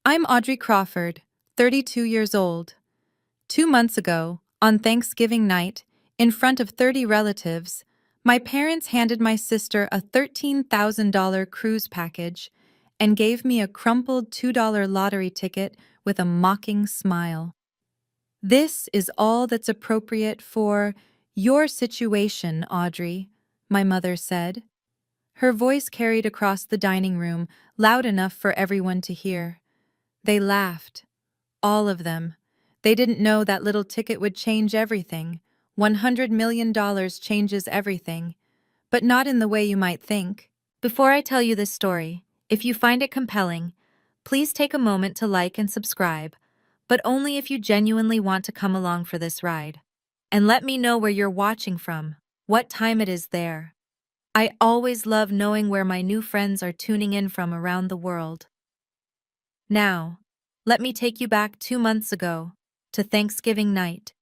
I'm Audrey Crawford, 32 years old. 2 months ago, on Thanksgiving night, in front of 30 relatives, my parents handed my sister a $13,000 cruise package and gave me a crumpled $2 lottery ticket with a mocking smile. This is all that's appropriate for your situation, Audrey, my mother said. Her voice carried across the dining room, loud enough for everyone to hear. They laughed. All of them. They didn't know that little ticket would change everything. $100 million changes everything. But not in the way you might think. Before I tell you this story, if you find it compelling, please take a moment to like and subscribe, but only if you genuinely want to come along for this ride. And let me know where you're watching from, what time it is there. I always love knowing where my new friends are tuning in from around the world. Now, let me take you back 2 months ago, to Thanksgiving night.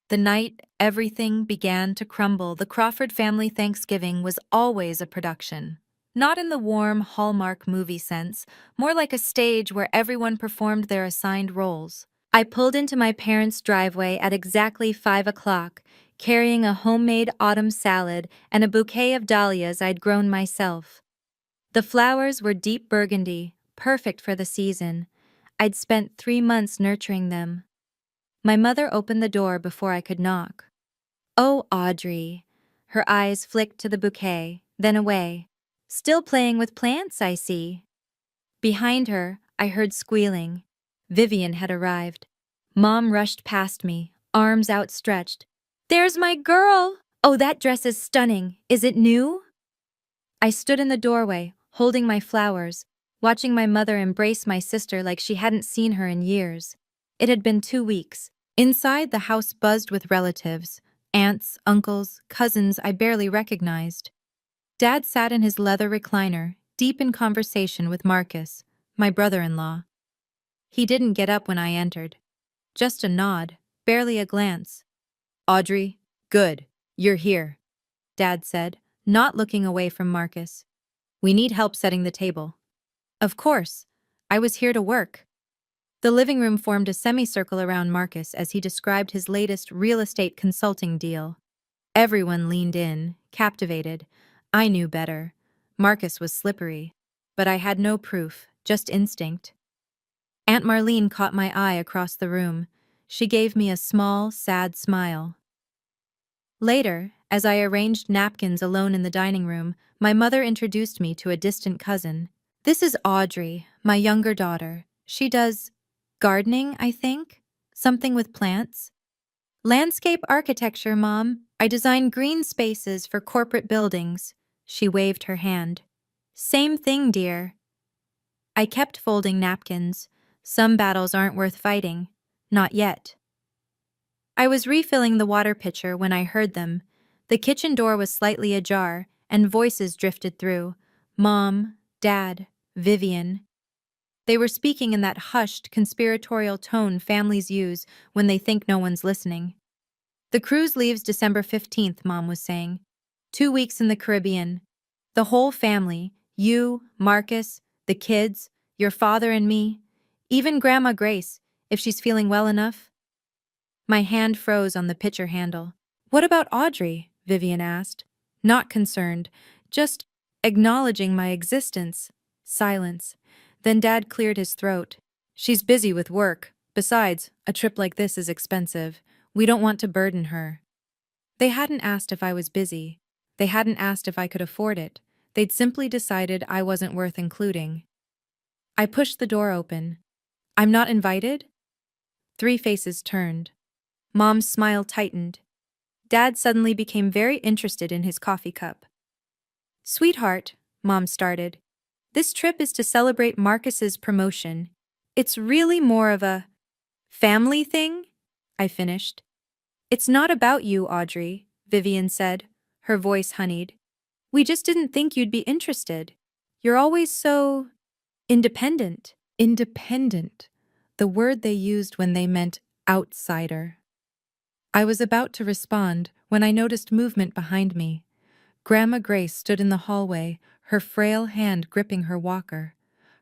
The night everything began to crumble. The Crawford family Thanksgiving was always a production. Not in the warm Hallmark movie sense, more like a stage where everyone performed their assigned roles. I pulled into my parents' driveway at exactly 5 o'clock, carrying a homemade autumn salad and a bouquet of dahlias I'd grown myself. The flowers were deep burgundy, perfect for the season. I'd spent 3 months nurturing them. My mother opened the door before I could knock. "Oh, Audrey." Her eyes flicked to the bouquet, then away. "Still playing with plants, I see." Behind her, I heard squealing. Vivian had arrived. Mom rushed past me, arms outstretched. "There's my girl! Oh, that dress is stunning. Is it new?" I stood in the doorway, holding my flowers, watching my mother embrace my sister like she hadn't seen her in years. It had been 2 weeks. Inside, the house buzzed with relatives, aunts, uncles, cousins I barely recognized. Dad sat in his leather recliner, deep in conversation with Marcus, my brother-in-law. He didn't get up when I entered. Just a nod, barely a glance. "Audrey, good, you're here," Dad said, not looking away from Marcus. "We need help setting the table." Of course, I was here to work. The living room formed a semicircle around Marcus as he described his latest real estate consulting deal. Everyone leaned in, captivated. I knew better. Marcus was slippery. But I had no proof, just instinct. Aunt Marlene caught my eye across the room. She gave me a small, sad smile. Later, as I arranged napkins alone in the dining room, my mother introduced me to a distant cousin. "This is Audrey, my younger daughter. She does gardening, I think? Something with plants?" "Landscape architecture, Mom. I design green spaces for corporate buildings." She waved her hand. "Same thing, dear." I kept folding napkins. Some battles aren't worth fighting. Not yet. I was refilling the water pitcher when I heard them. The kitchen door was slightly ajar, and voices drifted through. Mom, Dad, Vivian. They were speaking in that hushed, conspiratorial tone families use when they think no one's listening. "The cruise leaves December 15th, Mom was saying. 2 weeks in the Caribbean. The whole family, you, Marcus, the kids, your father and me, even Grandma Grace, if she's feeling well enough." My hand froze on the pitcher handle. "What about Audrey?" Vivian asked. Not concerned, just acknowledging my existence. Silence. Then Dad cleared his throat. "She's busy with work. Besides, a trip like this is expensive. We don't want to burden her." They hadn't asked if I was busy. They hadn't asked if I could afford it. They'd simply decided I wasn't worth including. I pushed the door open. "I'm not invited?" 3 faces turned. Mom's smile tightened. Dad suddenly became very interested in his coffee cup. "Sweetheart," Mom started, "this trip is to celebrate Marcus's promotion. It's really more of a family thing," I finished. "It's not about you, Audrey," Vivian said, her voice honeyed. "We just didn't think you'd be interested. You're always so independent." Independent, the word they used when they meant outsider. I was about to respond when I noticed movement behind me. Grandma Grace stood in the hallway, her frail hand gripping her walker.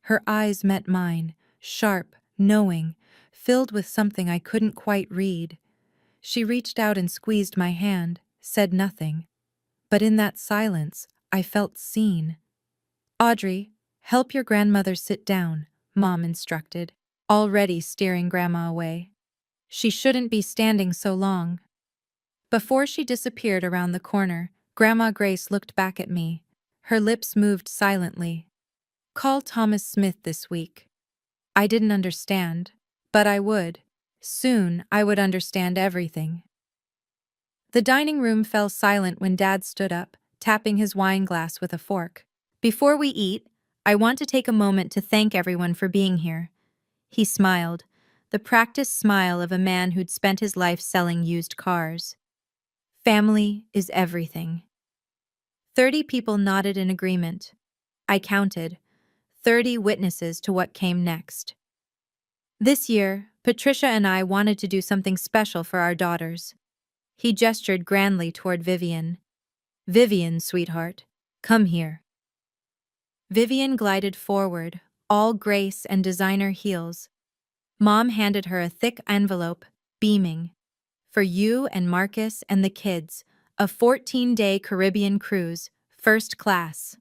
Her eyes met mine, sharp, knowing, filled with something I couldn't quite read. She reached out and squeezed my hand, said nothing. But in that silence, I felt seen. "Audrey, help your grandmother sit down," Mom instructed, already steering Grandma away. "She shouldn't be standing so long." Before she disappeared around the corner, Grandma Grace looked back at me. Her lips moved silently. "Call Thomas Smith this week." I didn't understand, but I would. Soon, I would understand everything. The dining room fell silent when Dad stood up, tapping his wine glass with a fork. "Before we eat, I want to take a moment to thank everyone for being here." He smiled, the practiced smile of a man who'd spent his life selling used cars. "Family is everything." 30 people nodded in agreement. I counted. 30 witnesses to what came next. This year, Patricia and I wanted to do something special for our daughters. He gestured grandly toward Vivian. "Vivian, sweetheart, come here." Vivian glided forward, all grace and designer heels. Mom handed her a thick envelope, beaming. "For you and Marcus and the kids, a 14-day Caribbean cruise, first class."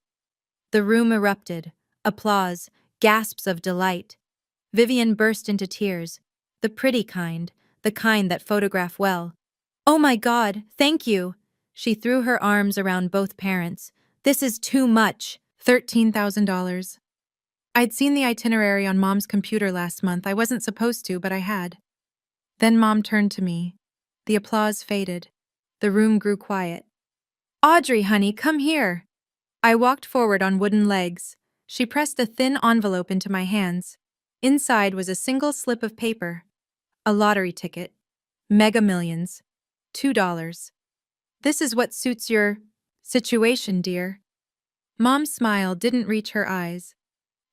The room erupted. Applause, gasps of delight. Vivian burst into tears. The pretty kind, the kind that photograph well. "Oh my God, thank you!" She threw her arms around both parents. "This is too much." $13,000. I'd seen the itinerary on Mom's computer last month. I wasn't supposed to, but I had. Then Mom turned to me. The applause faded. The room grew quiet. "Audrey, honey, come here." I walked forward on wooden legs. She pressed a thin envelope into my hands. Inside was a single slip of paper. A lottery ticket. Mega Millions. $2. "This is what suits your situation, dear." Mom's smile didn't reach her eyes.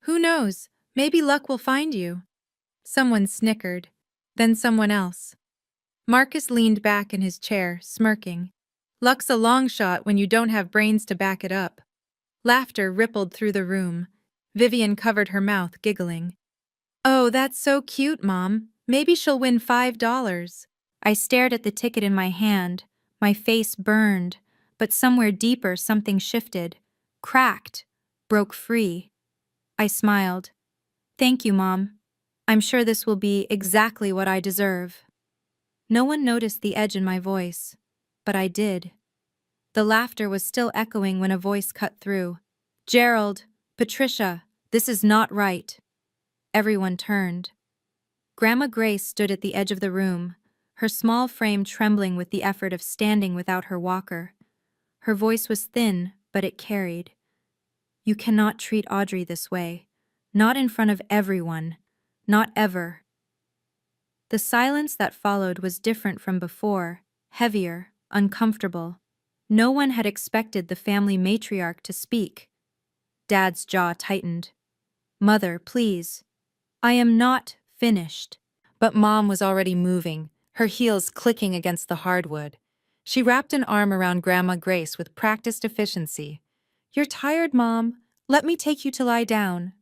"Who knows? Maybe luck will find you." Someone snickered. Then someone else. Marcus leaned back in his chair, smirking. "Luck's a long shot when you don't have brains to back it up." Laughter rippled through the room. Vivian covered her mouth, giggling. "Oh, that's so cute, Mom. Maybe she'll win $5. I stared at the ticket in my hand. My face burned, but somewhere deeper something shifted. Cracked. Broke free. I smiled. "Thank you, Mom. I'm sure this will be exactly what I deserve." No one noticed the edge in my voice, but I did. The laughter was still echoing when a voice cut through. "Gerald, Patricia, this is not right." Everyone turned. Grandma Grace stood at the edge of the room, her small frame trembling with the effort of standing without her walker. Her voice was thin, but it carried. "You cannot treat Audrey this way. Not in front of everyone. Not ever." The silence that followed was different from before, heavier, uncomfortable. No one had expected the family matriarch to speak. Dad's jaw tightened. "Mother, please." "I am not finished." But Mom was already moving, her heels clicking against the hardwood. She wrapped an arm around Grandma Grace with practiced efficiency. "You're tired, Mom. Let me take you to lie down."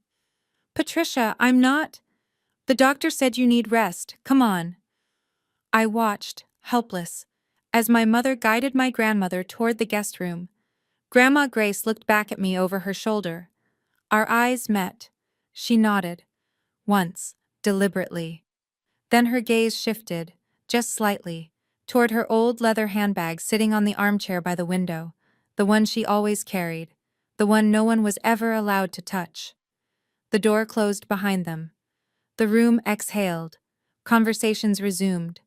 "Patricia, I'm not." "The doctor said you need rest. Come on." I watched, helpless, as my mother guided my grandmother toward the guest room. Grandma Grace looked back at me over her shoulder. Our eyes met. She nodded. Once, deliberately. Then her gaze shifted, just slightly, toward her old leather handbag sitting on the armchair by the window, the one she always carried, the one no one was ever allowed to touch. The door closed behind them. The room exhaled. Conversations resumed.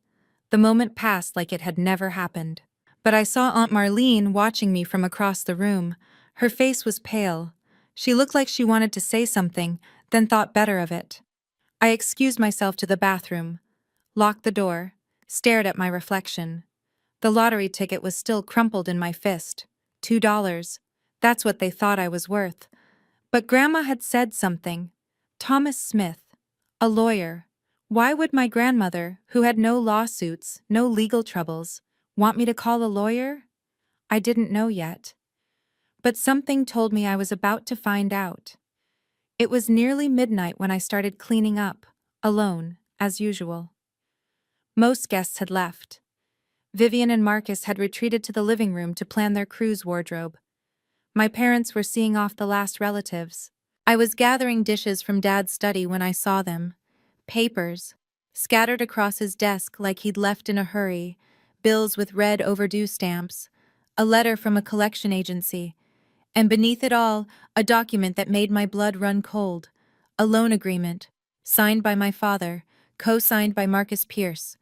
The moment passed like it had never happened. But I saw Aunt Marlene watching me from across the room. Her face was pale. She looked like she wanted to say something, then thought better of it. I excused myself to the bathroom, locked the door, stared at my reflection. The lottery ticket was still crumpled in my fist. $2. That's what they thought I was worth. But Grandma had said something. Thomas Smith. A lawyer. Why would my grandmother, who had no lawsuits, no legal troubles, want me to call a lawyer? I didn't know yet. But something told me I was about to find out. It was nearly midnight when I started cleaning up, alone, as usual. Most guests had left. Vivian and Marcus had retreated to the living room to plan their cruise wardrobe. My parents were seeing off the last relatives. I was gathering dishes from Dad's study when I saw them. Papers, scattered across his desk like he'd left in a hurry, bills with red overdue stamps, a letter from a collection agency, and beneath it all, a document that made my blood run cold. A loan agreement, signed by my father, co-signed by Marcus Pierce.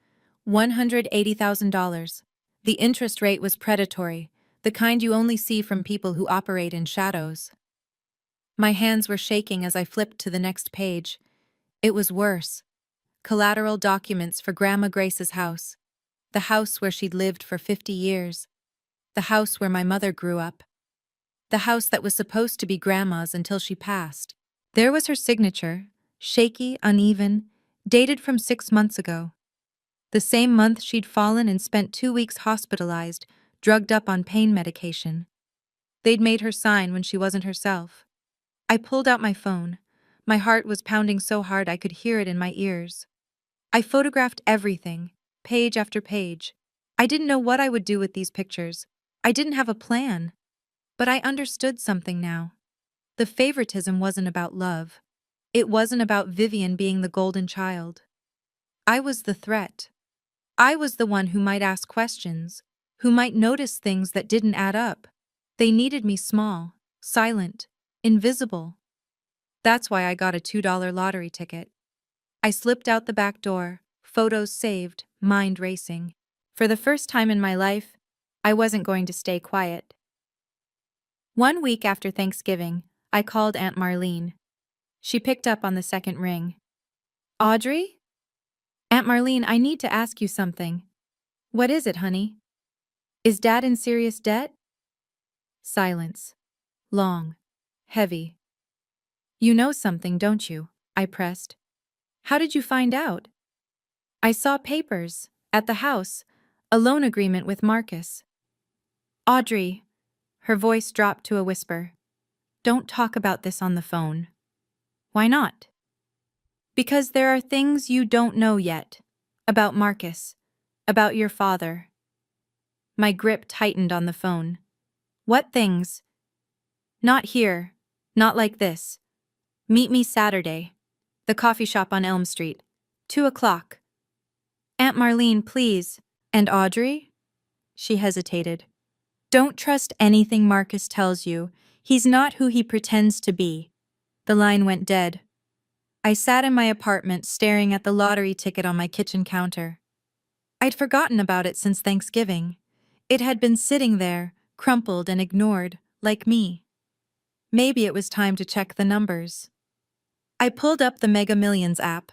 $180,000. The interest rate was predatory, the kind you only see from people who operate in shadows. My hands were shaking as I flipped to the next page. It was worse. Collateral documents for Grandma Grace's house. The house where she'd lived for 50 years. The house where my mother grew up. The house that was supposed to be Grandma's until she passed. There was her signature, shaky, uneven, dated from 6 months ago. The same month she'd fallen and spent 2 weeks hospitalized, drugged up on pain medication. They'd made her sign when she wasn't herself. I pulled out my phone. My heart was pounding so hard I could hear it in my ears. I photographed everything, page after page. I didn't know what I would do with these pictures. I didn't have a plan. But I understood something now. The favoritism wasn't about love. It wasn't about Vivian being the golden child. I was the threat. I was the one who might ask questions, who might notice things that didn't add up. They needed me small, silent, invisible. That's why I got a $2 lottery ticket. I slipped out the back door, photos saved, mind racing. For the first time in my life, I wasn't going to stay quiet. 1 week after Thanksgiving, I called Aunt Marlene. She picked up on the second ring. Audrey? Aunt Marlene, I need to ask you something. What is it, honey? Is Dad in serious debt? Silence. Long. Heavy. You know something, don't you? I pressed. How did you find out? I saw papers, at the house, a loan agreement with Marcus. Audrey. Her voice dropped to a whisper. Don't talk about this on the phone. Why not? Because there are things you don't know yet. About Marcus. About your father. My grip tightened on the phone. What things? Not here. Not like this. Meet me Saturday. The coffee shop on Elm Street. 2 o'clock. Aunt Marlene, please. And Audrey? She hesitated. Don't trust anything Marcus tells you. He's not who he pretends to be. The line went dead. I sat in my apartment staring at the lottery ticket on my kitchen counter. I'd forgotten about it since Thanksgiving. It had been sitting there, crumpled and ignored, like me. Maybe it was time to check the numbers. I pulled up the Mega Millions app,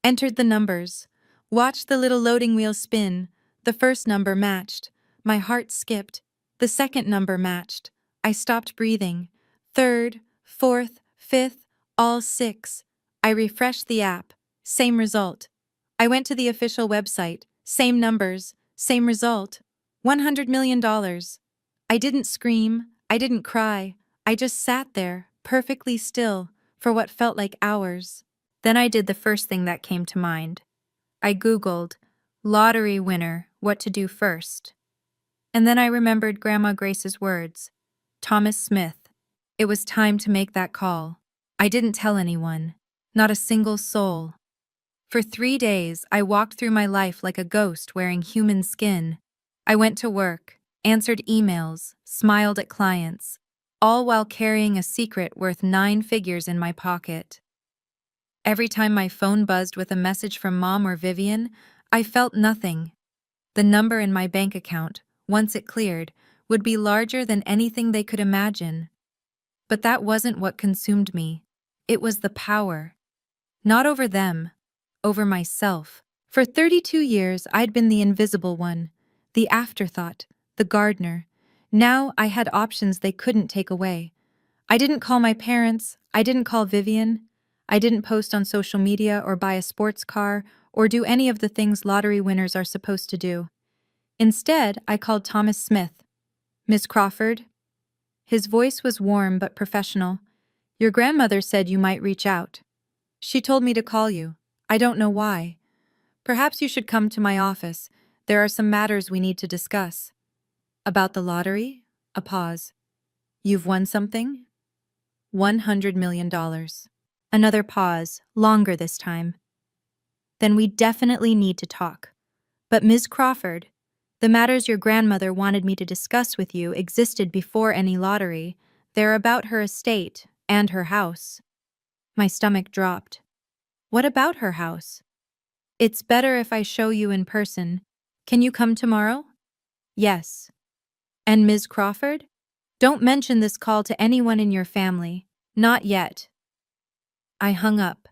entered the numbers, watched the little loading wheel spin. The first number matched. My heart skipped. The second number matched. I stopped breathing. Third, fourth, fifth, all 6. I refreshed the app. Same result. I went to the official website. Same numbers. Same result. $100 million. I didn't scream. I didn't cry. I just sat there, perfectly still, for what felt like hours. Then I did the first thing that came to mind. I Googled, lottery winner, what to do first. And then I remembered Grandma Grace's words. Thomas Smith. It was time to make that call. I didn't tell anyone. Not a single soul. For 3 days, I walked through my life like a ghost wearing human skin. I went to work, answered emails, smiled at clients, all while carrying a secret worth 9 figures in my pocket. Every time my phone buzzed with a message from Mom or Vivian, I felt nothing. The number in my bank account, once it cleared, would be larger than anything they could imagine. But that wasn't what consumed me. It was the power. Not over them, over myself. For 32 years, I'd been the invisible one, the afterthought, the gardener. Now I had options they couldn't take away. I didn't call my parents, I didn't call Vivian, I didn't post on social media or buy a sports car or do any of the things lottery winners are supposed to do. Instead, I called Thomas Smith. Miss Crawford? His voice was warm but professional. Your grandmother said you might reach out. She told me to call you. I don't know why. Perhaps you should come to my office. There are some matters we need to discuss. About the lottery? A pause. You've won something? $100 million. Another pause, longer this time. Then we definitely need to talk. But Ms. Crawford, the matters your grandmother wanted me to discuss with you existed before any lottery. They're about her estate and her house. My stomach dropped. What about her house? It's better if I show you in person. Can you come tomorrow? Yes. And Ms. Crawford? Don't mention this call to anyone in your family. Not yet. I hung up,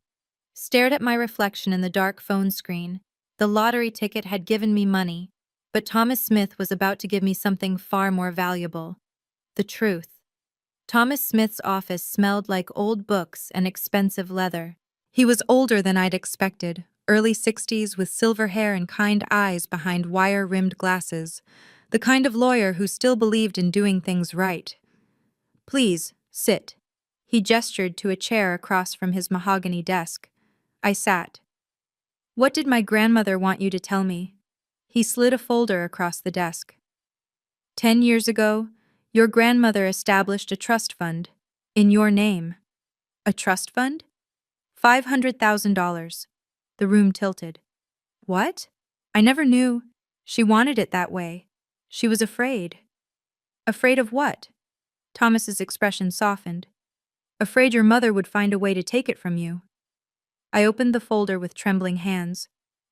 stared at my reflection in the dark phone screen. The lottery ticket had given me money, but Thomas Smith was about to give me something far more valuable. The truth. Thomas Smith's office smelled like old books and expensive leather. He was older than I'd expected, early 60s with silver hair and kind eyes behind wire-rimmed glasses, the kind of lawyer who still believed in doing things right. Please, sit. He gestured to a chair across from his mahogany desk. I sat. What did my grandmother want you to tell me? He slid a folder across the desk. 10 years ago, your grandmother established a trust fund. In your name. A trust fund? $500,000. The room tilted. What? I never knew. She wanted it that way. She was afraid. Afraid of what? Thomas's expression softened. Afraid your mother would find a way to take it from you. I opened the folder with trembling hands.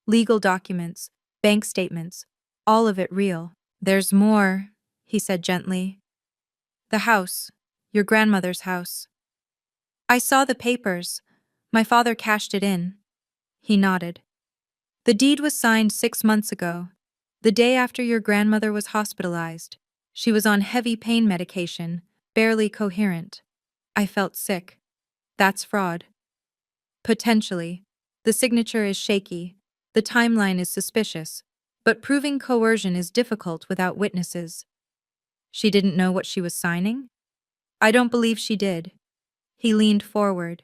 Legal documents, bank statements, all of it real. There's more, he said gently. The house, your grandmother's house. I saw the papers. My father cashed it in. He nodded. The deed was signed 6 months ago, the day after your grandmother was hospitalized. She was on heavy pain medication, barely coherent. I felt sick. That's fraud. Potentially. The signature is shaky. The timeline is suspicious. But proving coercion is difficult without witnesses. She didn't know what she was signing? I don't believe she did. He leaned forward.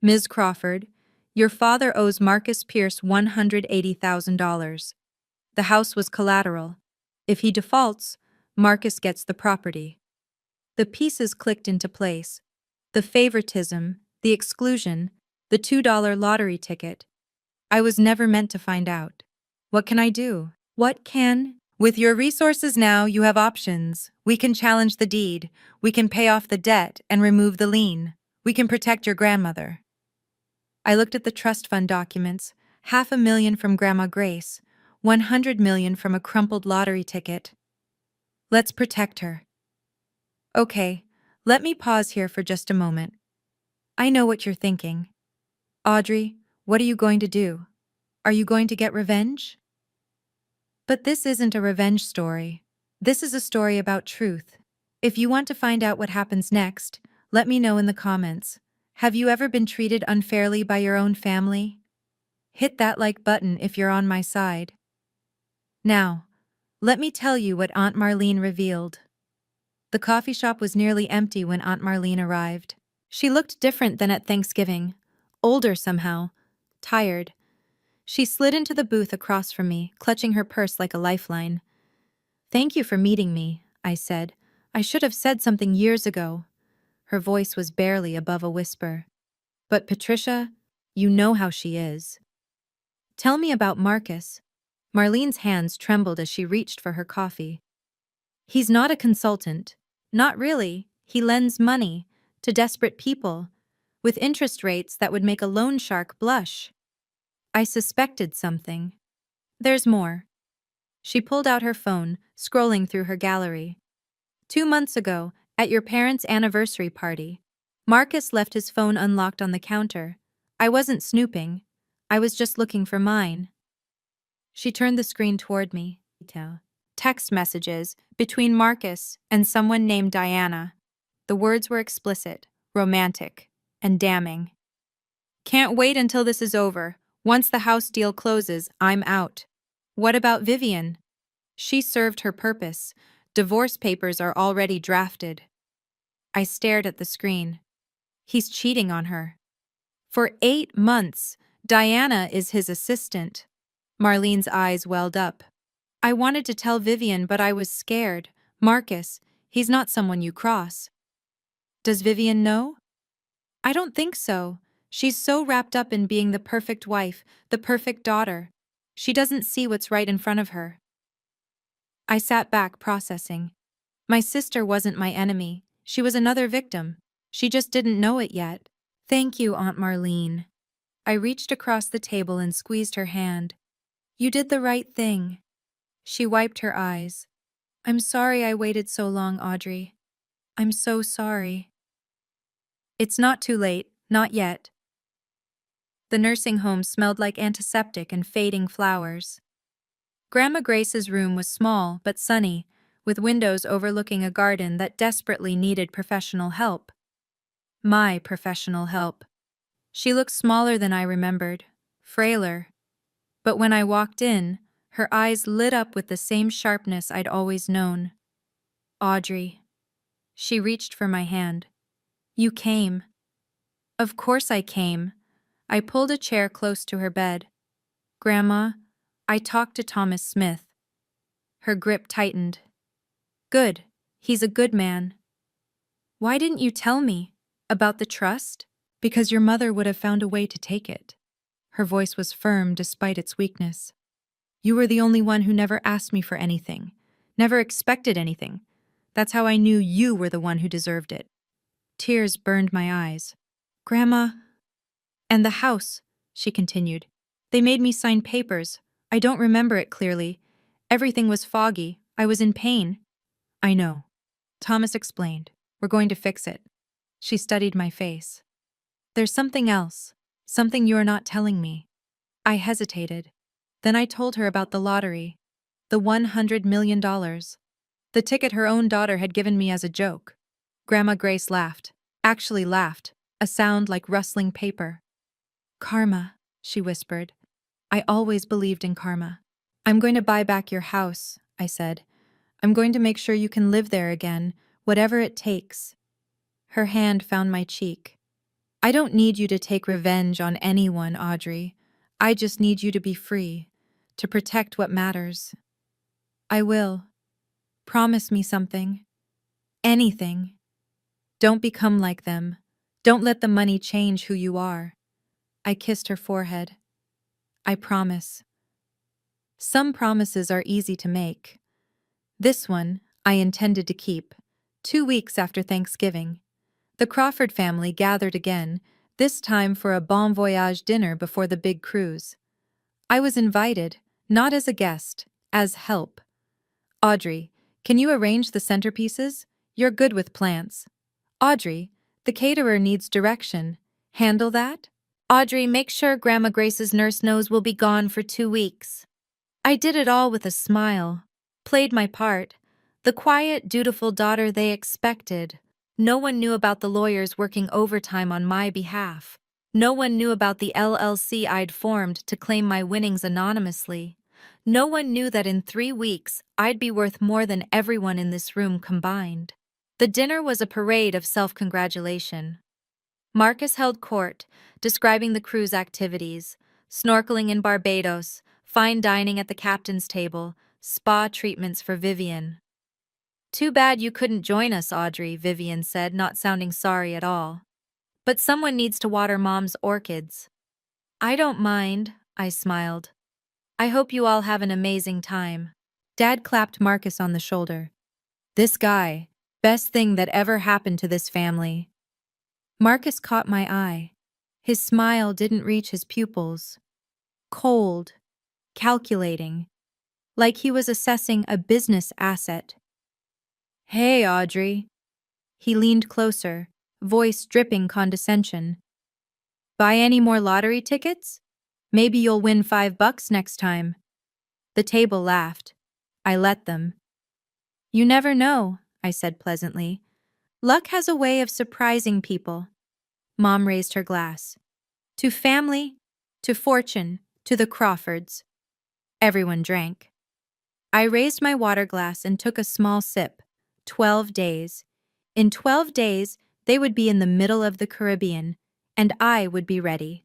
Ms. Crawford, your father owes Marcus Pierce $180,000. The house was collateral. If he defaults, Marcus gets the property. The pieces clicked into place. The favoritism, the exclusion, the $2 lottery ticket. I was never meant to find out. What can I do? What can? With your resources now, you have options. We can challenge the deed. We can pay off the debt and remove the lien. We can protect your grandmother. I looked at the trust fund documents. $500,000 from Grandma Grace. $100 million from a crumpled lottery ticket. Let's protect her. Okay, let me pause here for just a moment. I know what you're thinking. Audrey, what are you going to do? Are you going to get revenge? But this isn't a revenge story. This is a story about truth. If you want to find out what happens next, let me know in the comments. Have you ever been treated unfairly by your own family? Hit that like button if you're on my side. Now, let me tell you what Aunt Marlene revealed. The coffee shop was nearly empty when Aunt Marlene arrived. She looked different than at Thanksgiving. Older somehow. Tired. She slid into the booth across from me, clutching her purse like a lifeline. Thank you for meeting me, I said. I should have said something years ago. Her voice was barely above a whisper. But Patricia, you know how she is. Tell me about Marcus. Marlene's hands trembled as she reached for her coffee. He's not a consultant. Not really. He lends money to desperate people with interest rates that would make a loan shark blush. I suspected something. There's more. She pulled out her phone, scrolling through her gallery. 2 months ago, at your parents' anniversary party, Marcus left his phone unlocked on the counter. I wasn't snooping. I was just looking for mine. She turned the screen toward me. Text messages between Marcus and someone named Diana. The words were explicit, romantic, and damning. Can't wait until this is over. Once the house deal closes, I'm out. What about Vivian? She served her purpose. Divorce papers are already drafted. I stared at the screen. He's cheating on her. For 8 months, Diana is his assistant. Marlene's eyes welled up. I wanted to tell Vivian, but I was scared. Marcus, he's not someone you cross. Does Vivian know? I don't think so. She's so wrapped up in being the perfect wife, the perfect daughter. She doesn't see what's right in front of her. I sat back, processing. My sister wasn't my enemy. She was another victim. She just didn't know it yet. Thank you, Aunt Marlene. I reached across the table and squeezed her hand. You did the right thing. She wiped her eyes. I'm sorry I waited so long, Audrey. I'm so sorry. It's not too late, not yet. The nursing home smelled like antiseptic and fading flowers. Grandma Grace's room was small but sunny, with windows overlooking a garden that desperately needed professional help. My professional help. She looked smaller than I remembered, frailer. But when I walked in, her eyes lit up with the same sharpness I'd always known. Audrey. She reached for my hand. You came. Of course I came. I pulled a chair close to her bed. Grandma, I talked to Thomas Smith. Her grip tightened. Good. He's a good man. Why didn't you tell me? About the trust? Because your mother would have found a way to take it. Her voice was firm despite its weakness. You were the only one who never asked me for anything, never expected anything. That's how I knew you were the one who deserved it. Tears burned my eyes. Grandma. And the house, she continued. They made me sign papers. I don't remember it clearly. Everything was foggy. I was in pain. I know. Thomas explained. We're going to fix it. She studied my face. There's something else. Something you're not telling me. I hesitated. Then I told her about the lottery. The $100 million. The ticket her own daughter had given me as a joke. Grandma Grace laughed. Actually laughed. A sound like rustling paper. Karma, she whispered. I always believed in karma. I'm going to buy back your house, I said. I'm going to make sure you can live there again, whatever it takes. Her hand found my cheek. I don't need you to take revenge on anyone, Audrey. I just need you to be free, to protect what matters. I will. Promise me something. Anything. Don't become like them. Don't let the money change who you are. I kissed her forehead. I promise. Some promises are easy to make. This one I intended to keep. 2 weeks after Thanksgiving. The Crawford family gathered again, this time for a bon voyage dinner before the big cruise. I was invited, not as a guest, as help. Audrey, can you arrange the centerpieces? You're good with plants. Audrey, the caterer needs direction. Handle that? Audrey, make sure Grandma Grace's nurse knows we'll be gone for 2 weeks. I did it all with a smile. Played my part. The quiet, dutiful daughter they expected. No one knew about the lawyers working overtime on my behalf. No one knew about the LLC I'd formed to claim my winnings anonymously. No one knew that in 3 weeks, I'd be worth more than everyone in this room combined. The dinner was a parade of self-congratulation. Marcus held court, describing the cruise activities, snorkeling in Barbados, fine dining at the captain's table, spa treatments for Vivian. Too bad you couldn't join us, Audrey, Vivian said, not sounding sorry at all. But someone needs to water Mom's orchids. I don't mind, I smiled. I hope you all have an amazing time. Dad clapped Marcus on the shoulder. This guy, best thing that ever happened to this family. Marcus caught my eye. His smile didn't reach his pupils. Cold, calculating, like he was assessing a business asset. Hey, Audrey. He leaned closer, voice dripping condescension. Buy any more lottery tickets? Maybe you'll win $5 next time. The table laughed. I let them. You never know, I said pleasantly. Luck has a way of surprising people. Mom raised her glass. To family, to fortune, to the Crawfords. Everyone drank. I raised my water glass and took a small sip. 12 days. In 12 days, They would be in the middle of the Caribbean, and I would be ready.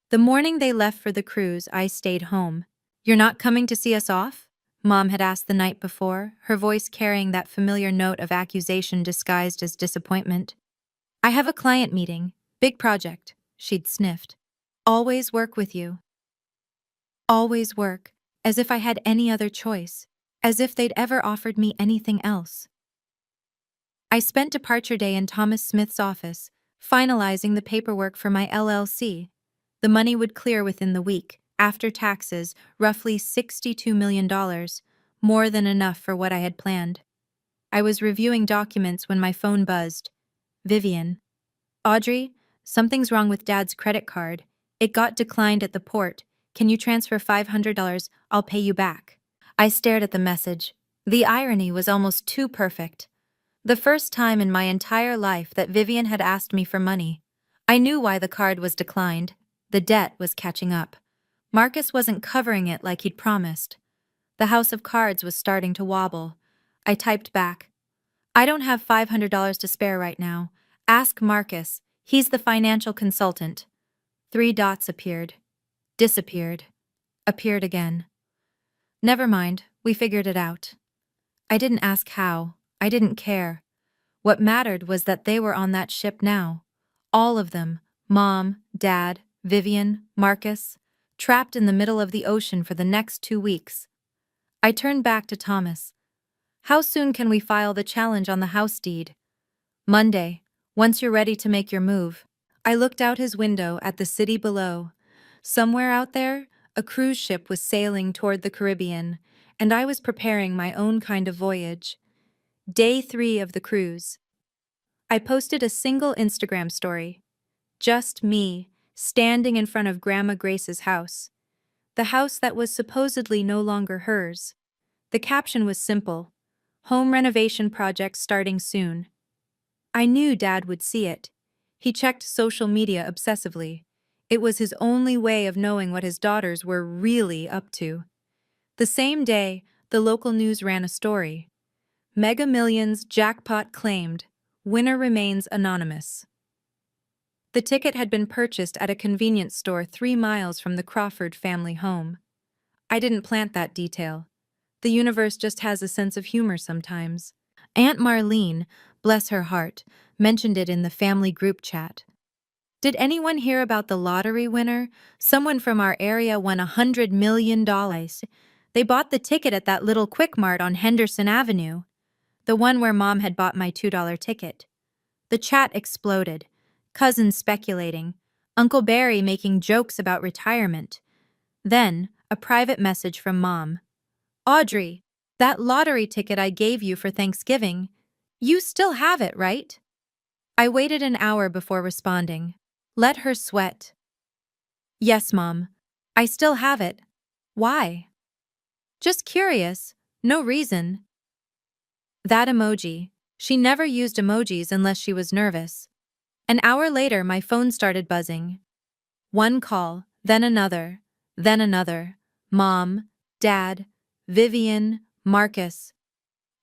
The morning they left for the cruise, I stayed home. "You're not coming to see us off?" Mom had asked the night before, her voice carrying that familiar note of accusation disguised as disappointment. "I have a client meeting. Big project," she'd sniffed. "Always work with you." Always work, as if I had any other choice, as if they'd ever offered me anything else. I spent departure day in Thomas Smith's office, finalizing the paperwork for my LLC. The money would clear within the week, after taxes, roughly $62 million, more than enough for what I had planned. I was reviewing documents when my phone buzzed. "Vivian." "Audrey, something's wrong with Dad's credit card. It got declined at the port. Can you transfer $500? I'll pay you back." I stared at the message. The irony was almost too perfect. The first time in my entire life that Vivian had asked me for money. I knew why the card was declined. The debt was catching up. Marcus wasn't covering it like he'd promised. The house of cards was starting to wobble. I typed back, "I don't have $500 to spare right now. Ask Marcus. He's the financial consultant." 3 dots appeared. Disappeared. Appeared again. Never mind, we figured it out. I didn't ask how. I didn't care. What mattered was that they were on that ship now. All of them. Mom, Dad, Vivian, Marcus. Trapped in the middle of the ocean for the next 2 weeks. I turned back to Thomas. "How soon can we file the challenge on the house deed?" "Monday, once you're ready to make your move." I looked out his window at the city below. Somewhere out there, a cruise ship was sailing toward the Caribbean, and I was preparing my own kind of voyage. Day 3 of the cruise. I posted a single Instagram story. Just me, standing in front of Grandma Grace's house. The house that was supposedly no longer hers. The caption was simple: "Home renovation project starting soon." I knew Dad would see it. He checked social media obsessively. It was his only way of knowing what his daughters were really up to. The same day, the local news ran a story. Mega Millions jackpot claimed. Winner remains anonymous. The ticket had been purchased at a convenience store 3 miles from the Crawford family home. I didn't plant that detail. The universe just has a sense of humor sometimes. Aunt Marlene, bless her heart, mentioned it in the family group chat. "Did anyone hear about the lottery winner? Someone from our area won $100 million. They bought the ticket at that little Quick Mart on Henderson Avenue. The one where Mom had bought my $2 ticket." The chat exploded. Cousins speculating. Uncle Barry making jokes about retirement. Then, a private message from Mom. "Audrey, that lottery ticket I gave you for Thanksgiving, you still have it, right?" I waited an hour before responding. Let her sweat. "Yes, Mom. I still have it. Why?" "Just curious. No reason." That emoji. She never used emojis unless she was nervous. An hour later, my phone started buzzing. One call, then another, then another. Mom, Dad, Vivian, Marcus.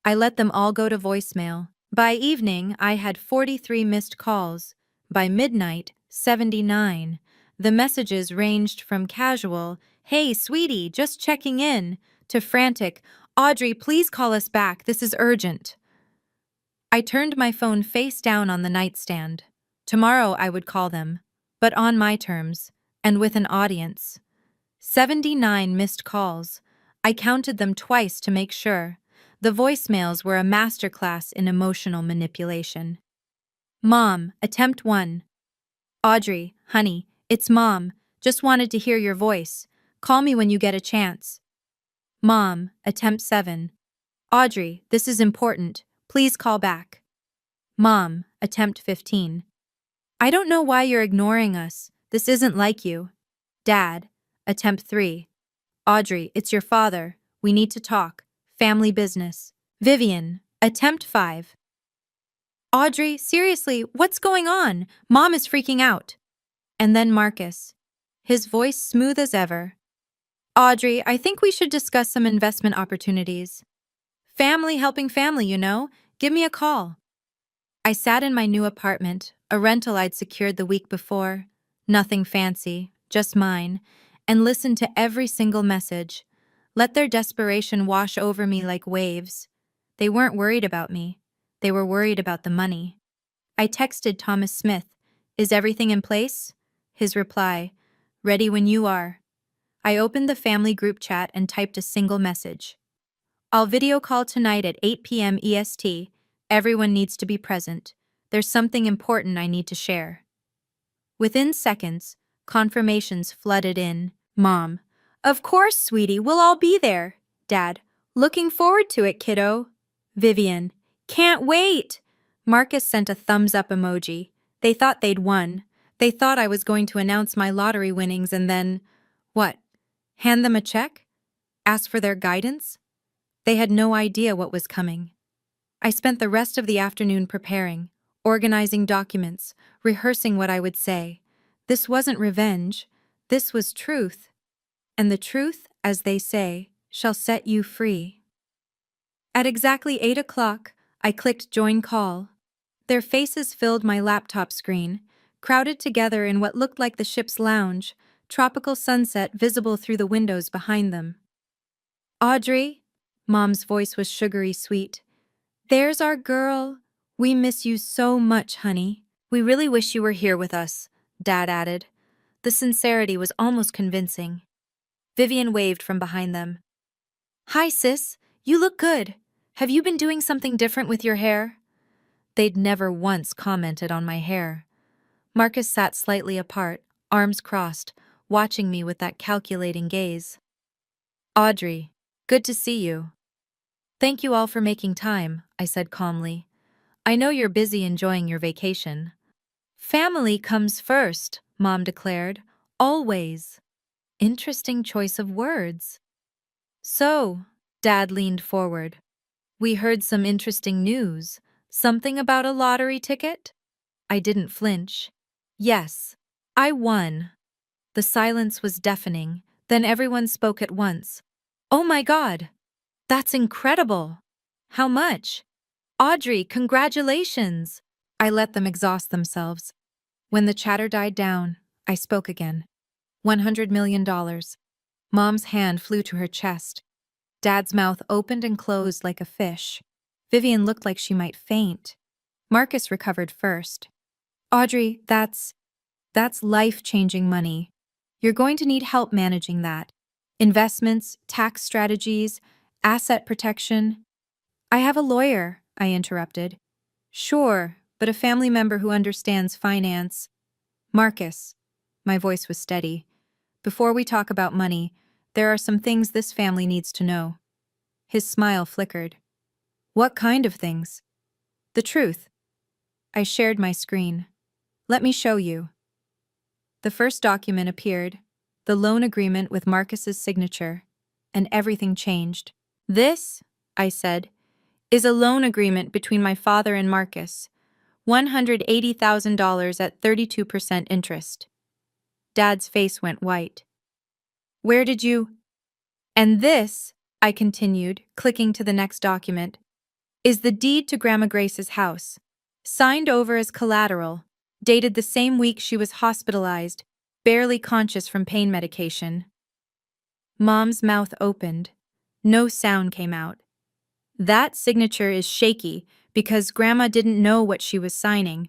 I let them all go to voicemail. By evening, I had 43 missed calls. By midnight, 79. The messages ranged from casual, "Hey, sweetie, just checking in," to frantic, "Audrey, please call us back, this is urgent." I turned my phone face down on the nightstand. Tomorrow I would call them, but on my terms, and with an audience. 79 missed calls. I counted them twice to make sure. The voicemails were a masterclass in emotional manipulation. Mom, attempt 1. "Audrey, honey, it's Mom. Just wanted to hear your voice. Call me when you get a chance." Mom, attempt 7. "Audrey, this is important. Please call back." Mom, attempt 15. "I don't know why you're ignoring us. This isn't like you." Dad, attempt 3. "Audrey, it's your father. We need to talk. Family business." Vivian, attempt 5. "Audrey, seriously, what's going on? Mom is freaking out." And then Marcus, his voice smooth as ever. "Audrey, I think we should discuss some investment opportunities. Family helping family, you know. Give me a call." I sat in my new apartment, a rental I'd secured the week before. Nothing fancy, just mine, and listened to every single message. Let their desperation wash over me like waves. They weren't worried about me. They were worried about the money. I texted Thomas Smith, "Is everything in place?" His reply, "Ready when you are." I opened the family group chat and typed a single message. "I'll video call tonight at 8 p.m. EST. Everyone needs to be present. There's something important I need to share." Within seconds, confirmations flooded in. Mom, "Of course, sweetie, we'll all be there." Dad, "Looking forward to it, kiddo." Vivian, "Can't wait." Marcus sent a thumbs up emoji. They thought they'd won. They thought I was going to announce my lottery winnings and then, what? Hand them a check? Ask for their guidance? They had no idea what was coming. I spent the rest of the afternoon preparing, organizing documents, rehearsing what I would say. This wasn't revenge. This was truth. And the truth, as they say, shall set you free. At exactly 8 o'clock, I clicked join call. Their faces filled my laptop screen, crowded together in what looked like the ship's lounge, tropical sunset visible through the windows behind them. "Audrey," Mom's voice was sugary sweet. "There's our girl. We miss you so much, honey." "We really wish you were here with us," Dad added. The sincerity was almost convincing. Vivian waved from behind them. "Hi, sis. You look good. Have you been doing something different with your hair?" They'd never once commented on my hair. Marcus sat slightly apart, arms crossed, watching me with that calculating gaze. "Audrey, good to see you." "Thank you all for making time," I said calmly. "I know you're busy enjoying your vacation." "Family comes first," Mom declared. "Always." Interesting choice of words. "So," Dad leaned forward, "we heard some interesting news. Something about a lottery ticket?" I didn't flinch. "Yes, I won." The silence was deafening, then everyone spoke at once. "Oh my God! That's incredible! How much?" "Audrey, congratulations!" I let them exhaust themselves. When the chatter died down, I spoke again. $100 million. Mom's hand flew to her chest. Dad's mouth opened and closed like a fish. Vivian looked like she might faint. Marcus recovered first. "Audrey, that's life-changing money. You're going to need help managing that. Investments, tax strategies, asset protection." "I have a lawyer," I interrupted. "Sure, but a family member who understands finance." "Marcus," my voice was steady, "before we talk about money, there are some things this family needs to know." His smile flickered. "What kind of things?" "The truth." I shared my screen. "Let me show you." The first document appeared, the loan agreement with Marcus's signature, and everything changed. "This," I said, "is a loan agreement between my father and Marcus. $180,000 at 32% interest." Dad's face went white. "Where did you—" "And this," I continued, clicking to the next document, "is the deed to Grandma Grace's house. Signed over as collateral, dated the same week she was hospitalized, barely conscious from pain medication." Mom's mouth opened. No sound came out. "That signature is shaky because Grandma didn't know what she was signing.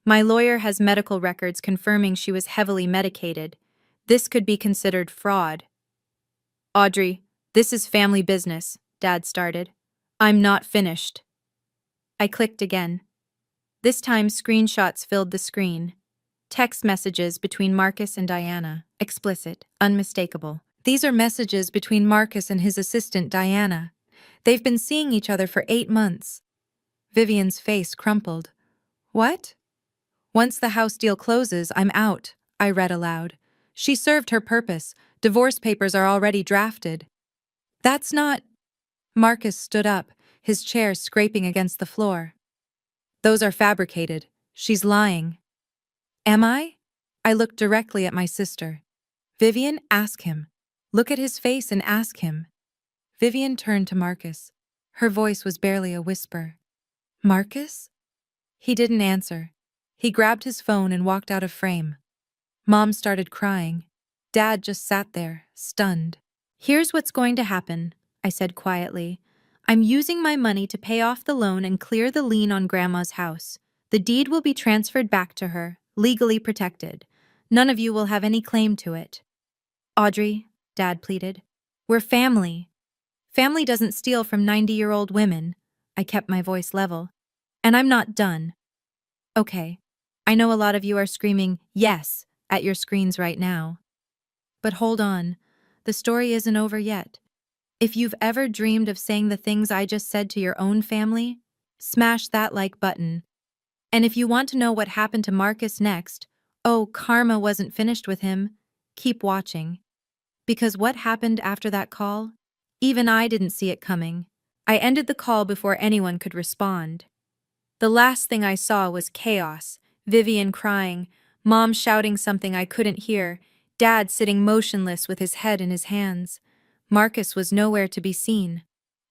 My lawyer has medical records confirming she was heavily medicated. This could be considered fraud." "Audrey, this is family business," Dad started. "I'm not finished." I clicked again. This time screenshots filled the screen. Text messages between Marcus and Diana, explicit, unmistakable. "These are messages between Marcus and his assistant Diana. They've been seeing each other for 8 months. Vivian's face crumpled. "What?" "Once the house deal closes, I'm out," I read aloud. "She served her purpose. Divorce papers are already drafted." "That's not—" Marcus stood up, his chair scraping against the floor. "Those are fabricated. She's lying." "Am I?" I looked directly at my sister. "Vivian, ask him. Look at his face and ask him." Vivian turned to Marcus. Her voice was barely a whisper. "Marcus?" He didn't answer. He grabbed his phone and walked out of frame. Mom started crying. Dad just sat there, stunned. "Here's what's going to happen," I said quietly. "I'm using my money to pay off the loan and clear the lien on Grandma's house. The deed will be transferred back to her, legally protected. None of you will have any claim to it." "Audrey," Dad pleaded, "we're family. Family doesn't steal from 90-year-old women." I kept my voice level. "And I'm not done." "Okay. I know a lot of you are screaming, 'yes,' at your screens right now. But hold on. The story isn't over yet. If you've ever dreamed of saying the things I just said to your own family, smash that like button. And if you want to know what happened to Marcus next, oh, karma wasn't finished with him, keep watching. Because what happened after that call? Even I didn't see it coming. I ended the call before anyone could respond. The last thing I saw was chaos. Vivian crying, Mom shouting something I couldn't hear, Dad sitting motionless with his head in his hands. Marcus was nowhere to be seen.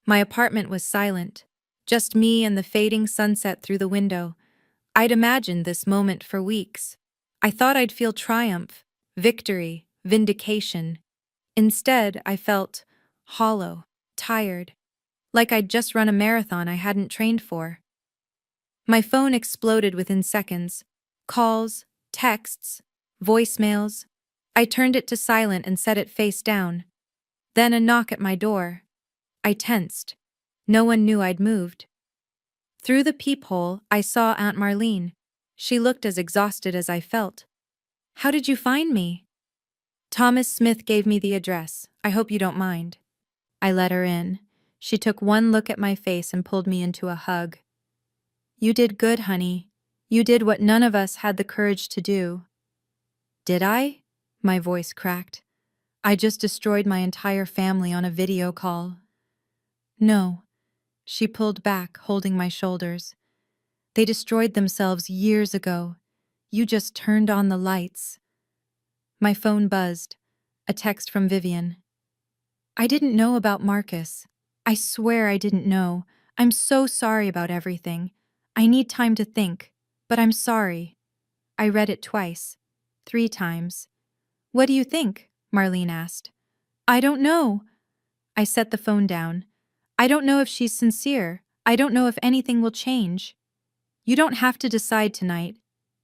My apartment was silent. Just me and the fading sunset through the window. I'd imagined this moment for weeks. I thought I'd feel triumph, victory, vindication. Instead, I felt hollow, tired, like I'd just run a marathon I hadn't trained for. My phone exploded within seconds. Calls, texts, voicemails. I turned it to silent and set it face down. Then a knock at my door. I tensed. No one knew I'd moved. Through the peephole, I saw Aunt Marlene. She looked as exhausted as I felt. "How did you find me?" "Thomas Smith gave me the address. I hope you don't mind." I let her in. She took one look at my face and pulled me into a hug. "You did good, honey. You did what none of us had the courage to do." "Did I?" My voice cracked. "I just destroyed my entire family on a video call." "No." She pulled back, holding my shoulders. "They destroyed themselves years ago. You just turned on the lights." My phone buzzed. A text from Vivian. "I didn't know about Marcus. I swear I didn't know. I'm so sorry about everything. I need time to think, but I'm sorry." I read it twice, 3 times. "What do you think?" Marlene asked. "I don't know." I set the phone down. "I don't know if she's sincere. I don't know if anything will change." "You don't have to decide tonight."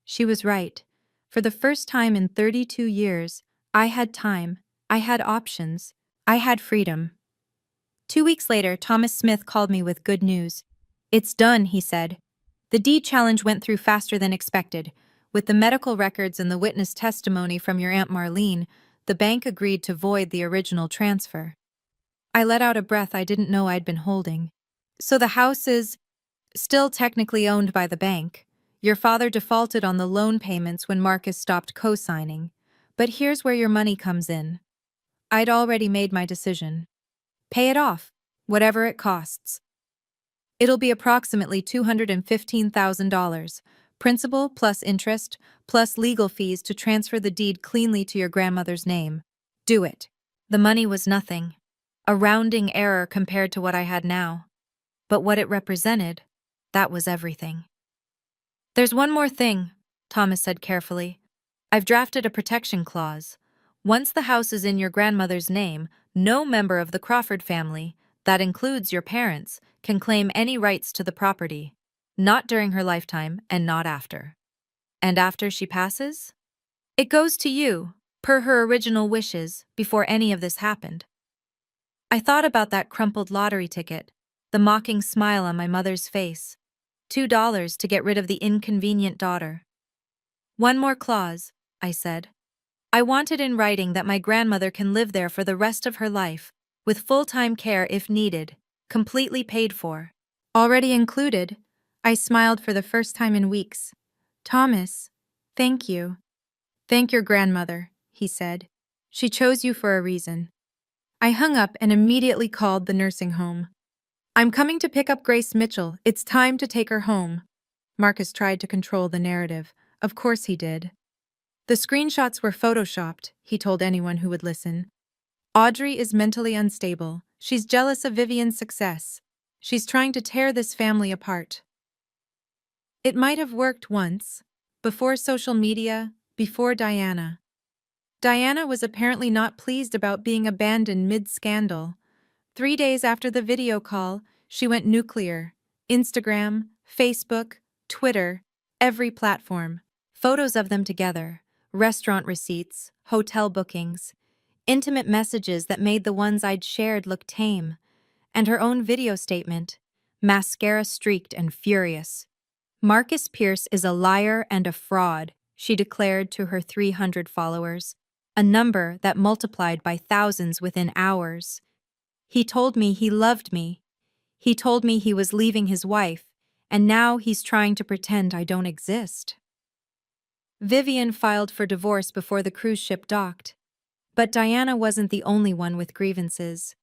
She was right. For the first time in 32 years, I had time. I had options. I had freedom. 2 weeks later, Thomas Smith called me with good news. "It's done," he said. "The deed challenge went through faster than expected. With the medical records and the witness testimony from your Aunt Marlene, the bank agreed to void the original transfer." I let out a breath I didn't know I'd been holding. "So the house is still technically owned by the bank. Your father defaulted on the loan payments when Marcus stopped co-signing. But here's where your money comes in." I'd already made my decision. "Pay it off, whatever it costs. It'll be approximately $215,000, principal plus interest, plus legal fees to transfer the deed cleanly to your grandmother's name. Do it." The money was nothing. A rounding error compared to what I had now. But what it represented, that was everything. "There's one more thing," Thomas said carefully. "I've drafted a protection clause. Once the house is in your grandmother's name, no member of the Crawford family, that includes your parents, can claim any rights to the property. Not during her lifetime and not after. And after she passes? It goes to you, per her original wishes, before any of this happened." I thought about that crumpled lottery ticket, the mocking smile on my mother's face. $2 to get rid of the inconvenient daughter. "One more clause," I said. "I want it in writing that my grandmother can live there for the rest of her life, with full-time care if needed, completely paid for." "Already included." I smiled for the first time in weeks. "Thomas, thank you." "Thank your grandmother," he said. "She chose you for a reason." I hung up and immediately called the nursing home. "I'm coming to pick up Grace Mitchell. It's time to take her home." Marcus tried to control the narrative. Of course he did. "The screenshots were photoshopped," he told anyone who would listen. "Audrey is mentally unstable. She's jealous of Vivian's success. She's trying to tear this family apart." It might have worked once, before social media, before Diana. Diana was apparently not pleased about being abandoned mid-scandal. 3 days after the video call, she went nuclear. Instagram, Facebook, Twitter, every platform. Photos of them together, restaurant receipts, hotel bookings, intimate messages that made the ones I'd shared look tame, and her own video statement, mascara streaked and furious. Marcus Pierce is a liar and a fraud, she declared to her 300 followers, a number that multiplied by thousands within hours. He told me he loved me. He told me he was leaving his wife, and now he's trying to pretend I don't exist. Vivian filed for divorce before the cruise ship docked. But Diana wasn't the only one with grievances.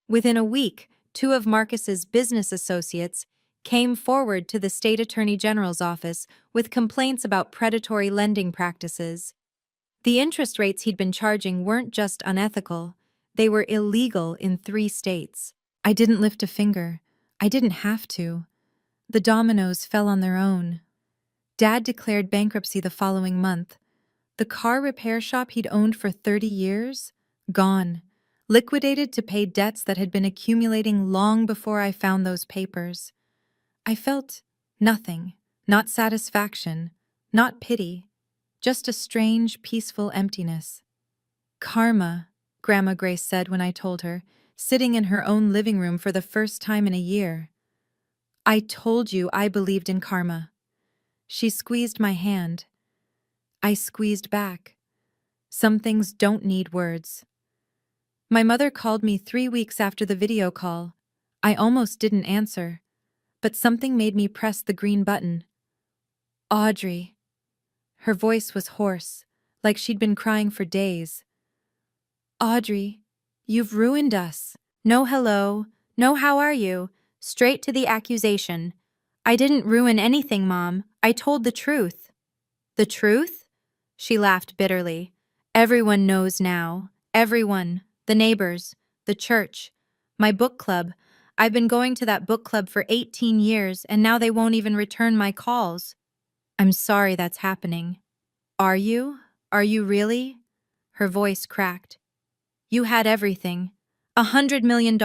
Within a week, two of Marcus's business associates came forward to the state attorney general's office with complaints about predatory lending practices. The interest rates he'd been charging weren't just unethical, they were illegal in 3 states. I didn't lift a finger. I didn't have to. The dominoes fell on their own. Dad declared bankruptcy the following month. The car repair shop he'd owned for 30 years? Gone. Liquidated to pay debts that had been accumulating long before I found those papers. I felt nothing, not satisfaction, not pity, just a strange, peaceful emptiness. Karma, Grandma Grace said when I told her, sitting in her own living room for the first time in a year. I told you I believed in karma. She squeezed my hand. I squeezed back. Some things don't need words. My mother called me 3 weeks after the video call. I almost didn't answer, but something made me press the green button. Audrey. Her voice was hoarse, like she'd been crying for days. Audrey, you've ruined us. No hello, no how are you, straight to the accusation. I didn't ruin anything, Mom. I told the truth. The truth? She laughed bitterly. Everyone knows now. Everyone. The neighbors. The church. My book club. I've been going to that book club for 18 years, and now they won't even return my calls. I'm sorry that's happening. Are you? Are you really? Her voice cracked. You had everything. $100 million.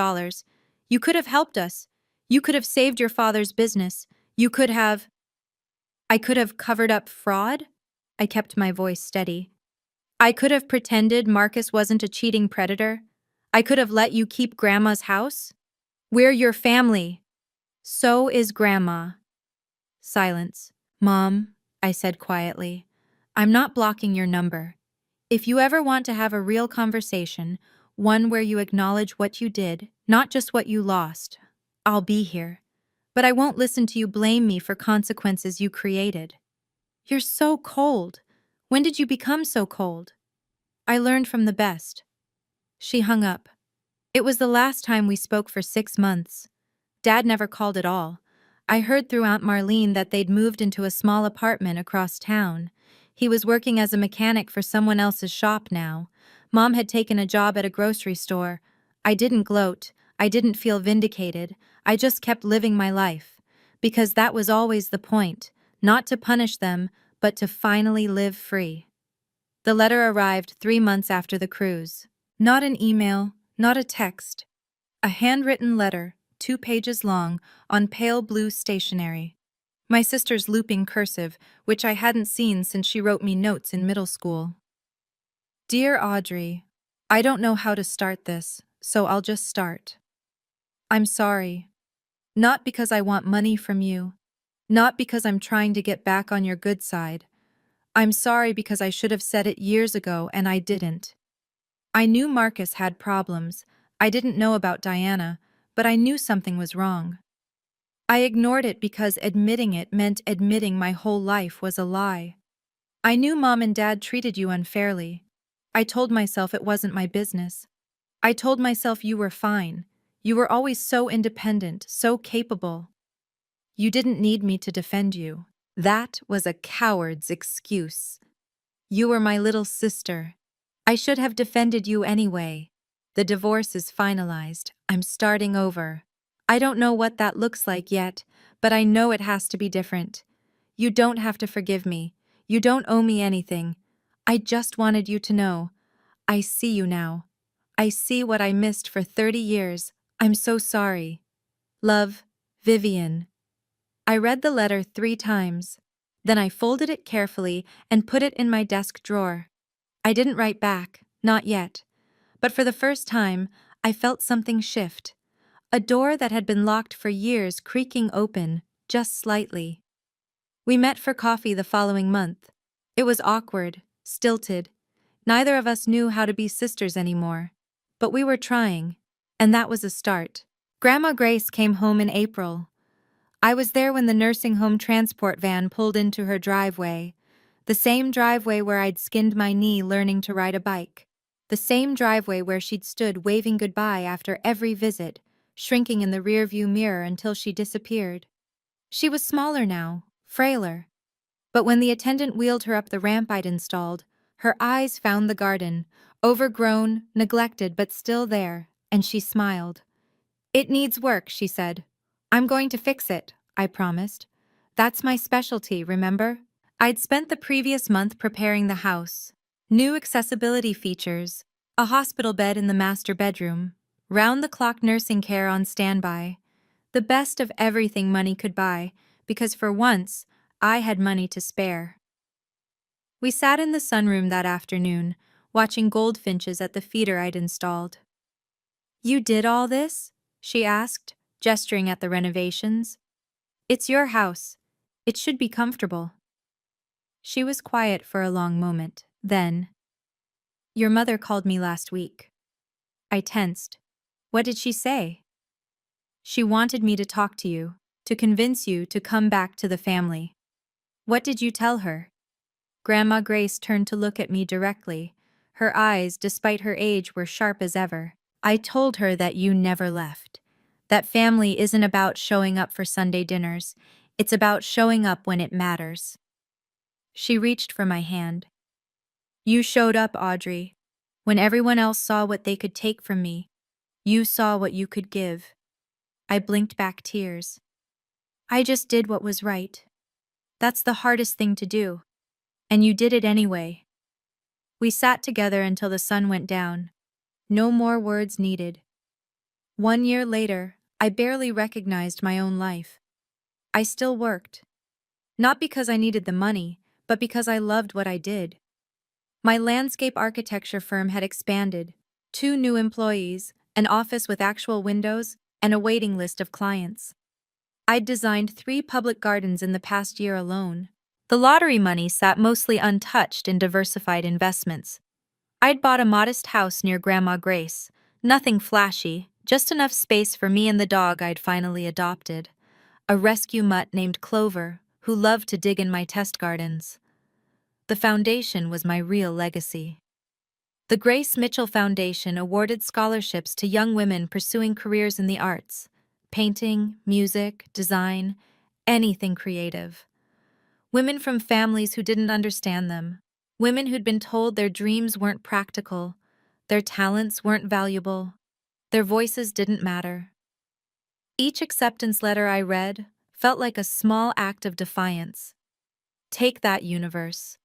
You could have helped us. You could have saved your father's business. You could have... I could have covered up fraud? I kept my voice steady. I could have pretended Marcus wasn't a cheating predator. I could have let you keep Grandma's house. We're your family. So is Grandma. Silence. Mom, I said quietly, I'm not blocking your number. If you ever want to have a real conversation, one where you acknowledge what you did, not just what you lost, I'll be here. But I won't listen to you blame me for consequences you created. You're so cold. When did you become so cold? I learned from the best. She hung up. It was the last time we spoke for 6 months. Dad never called at all. I heard through Aunt Marlene that they'd moved into a small apartment across town. He was working as a mechanic for someone else's shop now. Mom had taken a job at a grocery store. I didn't gloat. I didn't feel vindicated. I just kept living my life. Because that was always the point. Not to punish them, but to finally live free. The letter arrived 3 months after the cruise. Not an email, not a text. A handwritten letter, 2 pages long, on pale blue stationery. My sister's looping cursive, which I hadn't seen since she wrote me notes in middle school. Dear Audrey, I don't know how to start this, so I'll just start. I'm sorry. Not because I want money from you. Not because I'm trying to get back on your good side. I'm sorry because I should have said it years ago and I didn't. I knew Marcus had problems. I didn't know about Diana, but I knew something was wrong. I ignored it because admitting it meant admitting my whole life was a lie. I knew Mom and Dad treated you unfairly. I told myself it wasn't my business. I told myself you were fine. You were always so independent, so capable. You didn't need me to defend you. That was a coward's excuse. You were my little sister. I should have defended you anyway. The divorce is finalized. I'm starting over. I don't know what that looks like yet, but I know it has to be different. You don't have to forgive me. You don't owe me anything. I just wanted you to know. I see you now. I see what I missed for 30 years. I'm so sorry. Love, Vivian. I read the letter 3 times. Then I folded it carefully and put it in my desk drawer. I didn't write back, not yet. But for the first time, I felt something shift. A door that had been locked for years creaking open, just slightly. We met for coffee the following month. It was awkward, stilted. Neither of us knew how to be sisters anymore. But we were trying, and that was a start. Grandma Grace came home in April. I was there when the nursing home transport van pulled into her driveway. The same driveway where I'd skinned my knee learning to ride a bike. The same driveway where she'd stood waving goodbye after every visit, shrinking in the rearview mirror until she disappeared. She was smaller now, frailer. But when the attendant wheeled her up the ramp I'd installed, her eyes found the garden, overgrown, neglected but still there, and she smiled. "It needs work," she said. "I'm going to fix it," I promised. "That's my specialty, remember?" I'd spent the previous month preparing the house. New accessibility features, a hospital bed in the master bedroom, round-the-clock nursing care on standby. The best of everything money could buy, because for once, I had money to spare. We sat in the sunroom that afternoon, watching goldfinches at the feeder I'd installed. "You did all this?" she asked, gesturing at the renovations. "It's your house. It should be comfortable." She was quiet for a long moment. Then, "Your mother called me last week." I tensed. "What did she say?" "She wanted me to talk to you, to convince you to come back to the family." "What did you tell her?" Grandma Grace turned to look at me directly. Her eyes, despite her age, were sharp as ever. "I told her that you never left. That family isn't about showing up for Sunday dinners. It's about showing up when it matters." She reached for my hand. "You showed up, Audrey. When everyone else saw what they could take from me, you saw what you could give." I blinked back tears. "I just did what was right. That's the hardest thing to do. And you did it anyway." We sat together until the sun went down. No more words needed. 1 year later, I barely recognized my own life. I still worked. Not because I needed the money, but because I loved what I did. My landscape architecture firm had expanded. 2 new employees, an office with actual windows, and a waiting list of clients. I'd designed 3 public gardens in the past year alone. The lottery money sat mostly untouched in diversified investments. I'd bought a modest house near Grandma Grace, nothing flashy, just enough space for me and the dog I'd finally adopted, a rescue mutt named Clover, who loved to dig in my test gardens. The foundation was my real legacy. The Grace Mitchell Foundation awarded scholarships to young women pursuing careers in the arts, painting, music, design, anything creative. Women from families who didn't understand them. Women who'd been told their dreams weren't practical, their talents weren't valuable, their voices didn't matter. Each acceptance letter I read felt like a small act of defiance. Take that, universe.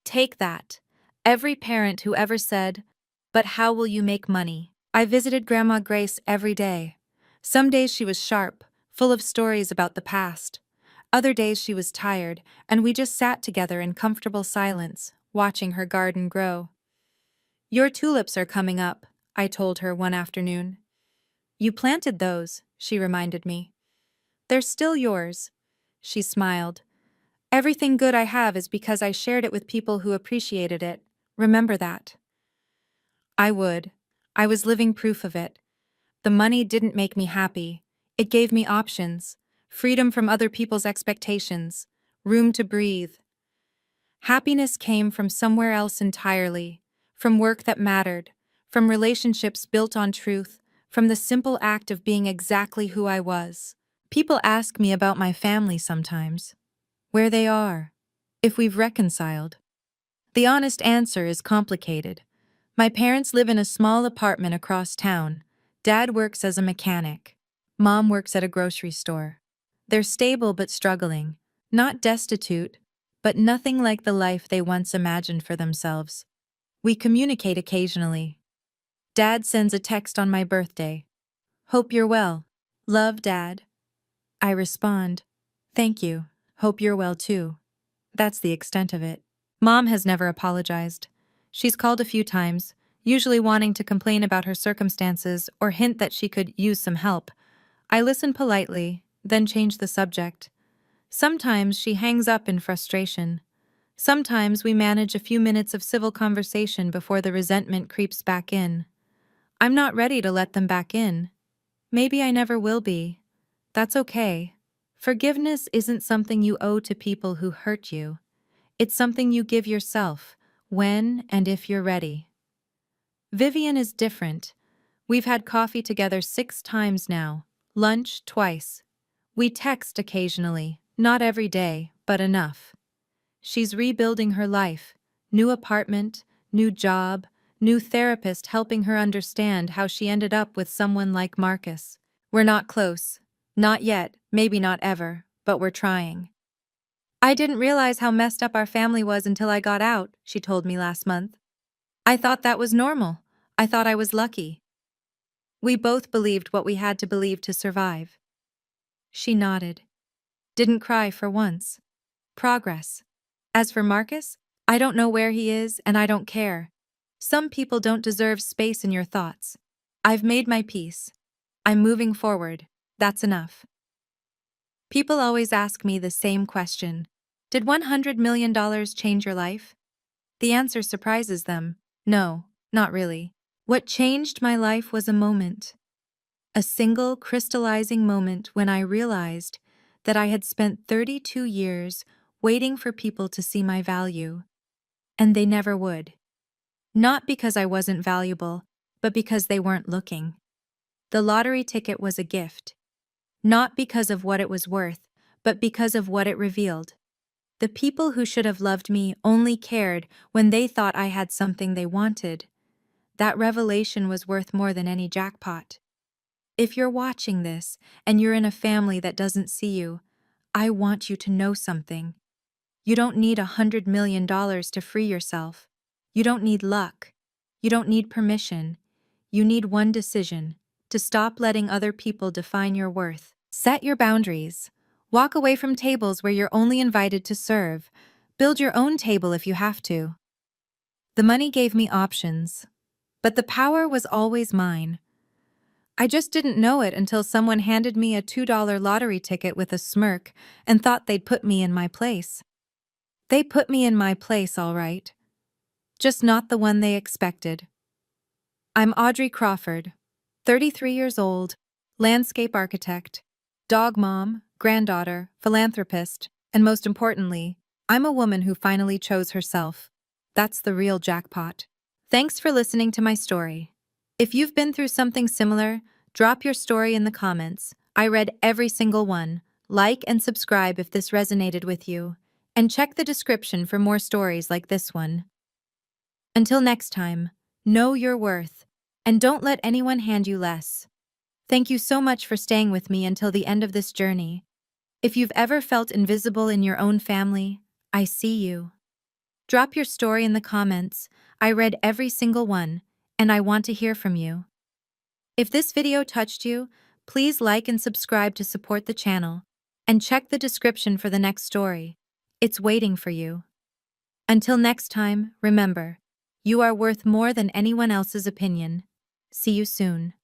Take that. Every parent who ever said, "But how will you make money?" I visited Grandma Grace every day. Some days she was sharp, full of stories about the past. Other days she was tired, and we just sat together in comfortable silence, watching her garden grow. "Your tulips are coming up," I told her one afternoon. "You planted those," she reminded me. "They're still yours." She smiled. "Everything good I have is because I shared it with people who appreciated it. Remember that." I would. I was living proof of it. The money didn't make me happy. It gave me options, freedom from other people's expectations, room to breathe. Happiness came from somewhere else entirely, from work that mattered, from relationships built on truth, from the simple act of being exactly who I was. People ask me about my family sometimes, where they are, if we've reconciled. The honest answer is complicated. My parents live in a small apartment across town. Dad works as a mechanic. Mom works at a grocery store. They're stable but struggling. Not destitute, but nothing like the life they once imagined for themselves. We communicate occasionally. Dad sends a text on my birthday. Hope you're well. Love, Dad. I respond, thank you. Hope you're well too. That's the extent of it. Mom has never apologized. She's called a few times, usually wanting to complain about her circumstances or hint that she could use some help. I listen politely, then change the subject. Sometimes she hangs up in frustration. Sometimes we manage a few minutes of civil conversation before the resentment creeps back in. I'm not ready to let them back in. Maybe I never will be. That's okay. Forgiveness isn't something you owe to people who hurt you. It's something you give yourself, when and if you're ready. Vivian is different. We've had coffee together 6 times now, lunch twice. We text occasionally, not every day, but enough. She's rebuilding her life, new apartment, new job, new therapist helping her understand how she ended up with someone like Marcus. We're not close. Not yet, maybe not ever, but we're trying. I didn't realize how messed up our family was until I got out, she told me last month. I thought that was normal. I thought I was lucky. We both believed what we had to believe to survive. She nodded. Didn't cry for once. Progress. As for Marcus, I don't know where he is and I don't care. Some people don't deserve space in your thoughts. I've made my peace. I'm moving forward. That's enough. People always ask me the same question. Did $100 million change your life? The answer surprises them. No, not really. What changed my life was a moment. A single crystallizing moment when I realized that I had spent 32 years waiting for people to see my value. And they never would. Not because I wasn't valuable, but because they weren't looking. The lottery ticket was a gift. Not because of what it was worth, but because of what it revealed. The people who should have loved me only cared when they thought I had something they wanted. That revelation was worth more than any jackpot. If you're watching this and you're in a family that doesn't see you, I want you to know something. You don't need $100 million to free yourself. You don't need luck. You don't need permission. You need one decision: to stop letting other people define your worth. Set your boundaries. Walk away from tables where you're only invited to serve. Build your own table if you have to. The money gave me options, but the power was always mine. I just didn't know it until someone handed me a $2 lottery ticket with a smirk and thought they'd put me in my place. They put me in my place, all right. Just not the one they expected. I'm Audrey Crawford, 33 years old, landscape architect, dog mom, granddaughter, philanthropist, and most importantly, I'm a woman who finally chose herself. That's the real jackpot. Thanks for listening to my story. If you've been through something similar, drop your story in the comments. I read every single one. Like and subscribe if this resonated with you. And check the description for more stories like this one. Until next time, know your worth, and don't let anyone hand you less. Thank you so much for staying with me until the end of this journey. If you've ever felt invisible in your own family, I see you. Drop your story in the comments. I read every single one, and I want to hear from you. If this video touched you, please like and subscribe to support the channel, and check the description for the next story. It's waiting for you. Until next time, remember, you are worth more than anyone else's opinion. See you soon.